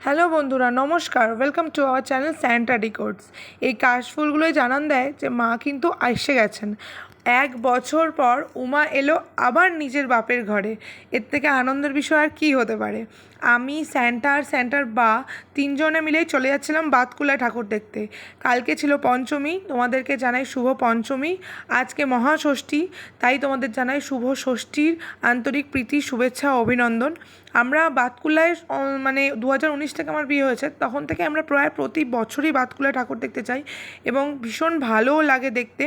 Hello বন্ধুরা, নমস্কার। Welcome to our channel Santa Decodes. এই কাশফুলগুলোই জানান দেয় যে মা কিন্তু এসে গেছেন। 1 বছর পর উমা এলো আবার নিজের বাপের ঘরে। এর থেকে আনন্দের বিষয় আর কী হতে পারে। আমি, স্যান্টা আর স্যান্টার বা তিনজনে মিলেই চলে যাচ্ছিলাম বাতকুলায় ঠাকুর দেখতে। কালকে ছিল পঞ্চমী, তোমাদেরকে জানাই শুভ পঞ্চমী। আজকে মহাষষ্ঠী, তাই তোমাদের জানাই শুভ ষষ্ঠীর আন্তরিক প্রীতি, শুভেচ্ছা ও অভিনন্দন। আমরা বাতকুলায় মানে 2019 থেকে আমার বিয়ে হয়েছে, তখন থেকে আমরা প্রায় প্রতি বছরই বাতকুলায় ঠাকুর দেখতে যাই এবং ভীষণ ভালোও লাগে দেখতে।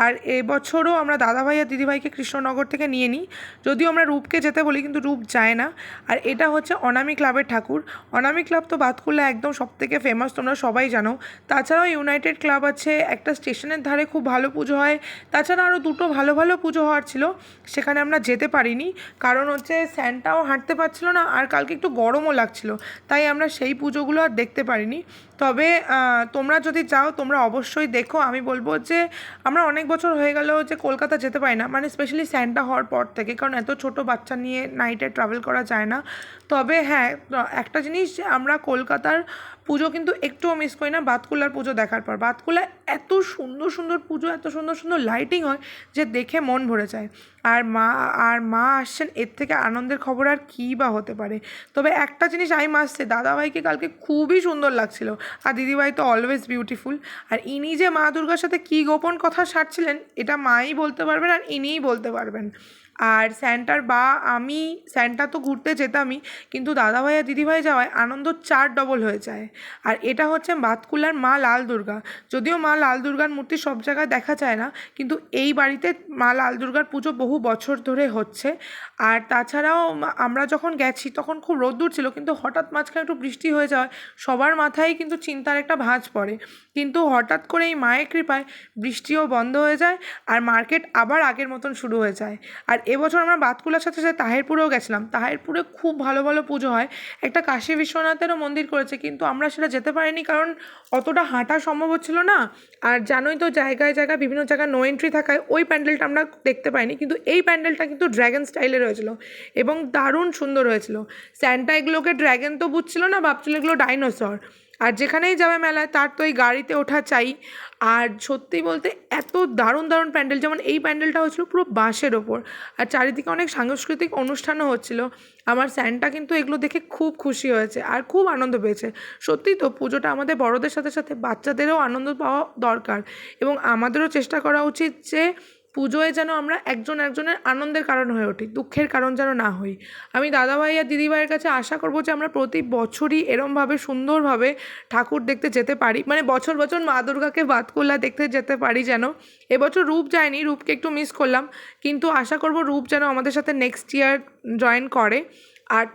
আর এবছরও আমরা দাদাভাই আর দিদিভাইকে কৃষ্ণনগর থেকে নিয়ে নিই, যদিও আমরা রূপকে যেতে বলি কিন্তু রূপ যায় না। আর এটা হচ্ছে অনামি ক্লাবের ঠাকুর। অনামি ক্লাব তো বাতকুলা একদম সবথেকে ফেমাস, তোমরা সবাই জানো। তাছাড়াও ইউনাইটেড ক্লাব আছে, একটা স্টেশনের ধারে খুব ভালো পুজো হয়। তাছাড়া আরও দুটো ভালো ভালো পুজো হওয়ার ছিল, সেখানে আমরা যেতে পারিনি, কারণ হচ্ছে স্যান্টাও হাঁটতে পারছিল না আর কালকে একটু গরমও লাগছিল, তাই আমরা সেই পুজোগুলো আর দেখতে পারিনি। তবে তোমরা যদি চাও তোমরা অবশ্যই দেখো। আমি বলবো যে আমরা অনেক বছর হয়ে গেল যে কলকাতা যেতে পারি না, মানে স্পেশালি স্যান্টা হওয়ার পর থেকে, কারণ এত ছোট বাচ্চা নিয়ে নাইটে ট্রাভেল করা যায় না। তবে হ্যাঁ, একটা জিনিস, যে আমরা কলকাতার পুজো কিন্তু একটুও মিস করি না বাতকুলার পুজো দেখার পর। বাতকুলায় এত সুন্দর সুন্দর পুজো, এত সুন্দর সুন্দর লাইটিং হয় যে দেখে মন ভরে যায়। আর মা আসছেন, এর থেকে আনন্দের খবর আর কী বা হতে পারে। তবে একটা জিনিস আমি মাসছে, দাদাভাইকে কালকে খুবই সুন্দর লাগছিল, আর দিদিভাই তো অলওয়েজ বিউটিফুল। আর ইনি যে মা দুর্গার সাথে কী গোপন কথা সারছিলেন, এটা মাই বলতে পারবেন আর ইনিই বলতে পারবেন। আর স্যান্টার বা আমি, স্যান্টা তো ঘুরতে যেতামই, কিন্তু দাদাভাই আর দিদিভাই যাওয়ায় আনন্দ 4 ডবল হয়ে যায়। আর এটা হচ্ছে বাতকুলার মা লাল দুর্গা। যদিও মা লাল দুর্গার মূর্তি সব জায়গায় দেখা যায় না, কিন্তু এই বাড়িতে মা লাল দুর্গার পুজো বহু বছর ধরে হচ্ছে। আর তাছাড়াও আমরা যখন গেছি তখন খুব রোদ্দুর ছিল, কিন্তু হঠাৎ মাঝখানে একটু বৃষ্টি হয়ে যাওয়ায় সবার মাথায় কিন্তু চিন্তার একটা ভাঁজ পড়ে। কিন্তু হঠাৎ করে এই মায়ের কৃপায় বৃষ্টিও বন্ধ হয়ে যায় আর মার্কেট আবার আগের মতন শুরু হয়ে যায়। আর এবছর আমরা বাতকুলার সাথে সাথে তাহেরপুরেও গেছিলাম। তাহেরপুরে খুব ভালো ভালো পুজো হয়। একটা কাশী বিশ্বনাথেরও মন্দির করেছে, কিন্তু আমরা সেটা যেতে পারিনি, কারণ অতটা হাঁটা সম্ভব হচ্ছিল না। আর জানোই তো, জায়গায় জায়গায় বিভিন্ন জায়গায় নো এন্ট্রি থাকায় ওই প্যান্ডেলটা আমরা দেখতে পাইনি, কিন্তু এই প্যান্ডেলটা কিন্তু ড্র্যাগন স্টাইলে রয়েছিল এবং দারুণ সুন্দর হয়েছিল। স্যান্টা এগুলোকে ড্র্যাগন তো বুঝছিল না, ভাবছিল এগুলো ডাইনোসর। আর যেখানেই যাবে মেলায় তার তো এই গাড়িতে ওঠা চাই। আর সত্যি বলতে এত দারুণ দারুণ প্যান্ডেল, যেমন এই প্যান্ডেলটা হচ্ছিলো পুরো বাঁশের ওপর, আর চারিদিকে অনেক সাংস্কৃতিক অনুষ্ঠানও হচ্ছিলো। আমার স্যান্টা কিন্তু এগুলো দেখে খুব খুশি হয়েছে আর খুব আনন্দ পেয়েছে। সত্যিই তো, পুজোটা আমাদের বড়দের সাথে সাথে বাচ্চাদেরও আনন্দ পাওয়া দরকার, এবং আমাদেরও চেষ্টা করা উচিত যে পুজোয় যেন আমরা একজন একজনের আনন্দের কারণ হয়ে উঠি, দুঃখের কারণ যেন না হই। আমি দাদাভাই আর দিদিভাইয়ের কাছে আশা করবো যে আমরা প্রতি বছরই এরমভাবে সুন্দরভাবে ঠাকুর দেখতে যেতে পারি, মানে বছর বছর মা দুর্গাকে বাতকুলা দেখতে যেতে পারি যেন। এবছর রূপ যায়নি, রূপকে একটু মিস করলাম, কিন্তু আশা করবো রূপ যেন আমাদের সাথে নেক্সট ইয়ার জয়েন করে। আর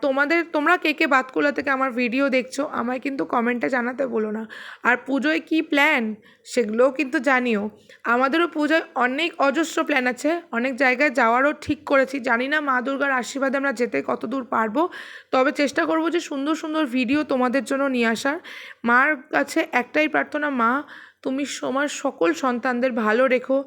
তোমরা কে কে বাতকুলা থেকে আমার ভিডিও দেখছো আমায় কিন্তু কমেন্টে জানাতে বলো না। আর পুজোয় কী প্ল্যান সেগুলোও কিন্তু জানিও। আমাদেরও পুজোয় অনেক অজস্র প্ল্যান আছে, অনেক জায়গায় যাওয়ারও ঠিক করেছি। জানি না মা দুর্গার আশীর্বাদে আমরা যেতে কত দূর পারবো, তবে চেষ্টা করবো যে সুন্দর সুন্দর ভিডিও তোমাদের জন্য নিয়ে আসার। মার কাছে একটাই প্রার্থনা, মা তুমি তোমার সকল সন্তানদের ভালো রেখো,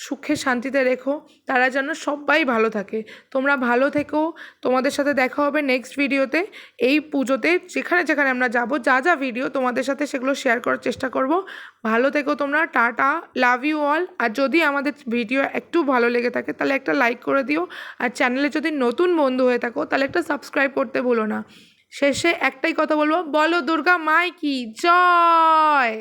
সুখে শান্তিতে রেখো, তারা যেন সবাই ভালো থাকে। তোমরা ভালো থেকো। তোমাদের সাথে দেখা হবে নেক্সট ভিডিওতে। এই পুজোতে যেখানে যেখানে আমরা যাব, যা যা ভিডিও তোমাদের সাথে সেগুলো শেয়ার করার চেষ্টা করব। ভালো থেকো তোমরা, টাটা, লাভ ইউ অল। আর যদি আমাদের ভিডিও একটু ভালো লেগে থাকে তাহলে একটা লাইক করে দিও, আর চ্যানেলে যদি নতুন বন্ধু হয়ে থাকো তাহলে একটা সাবস্ক্রাইব করতে ভুলো না। শেষে একটাই কথা বলবো, বলো দুর্গা মাই কি জয়।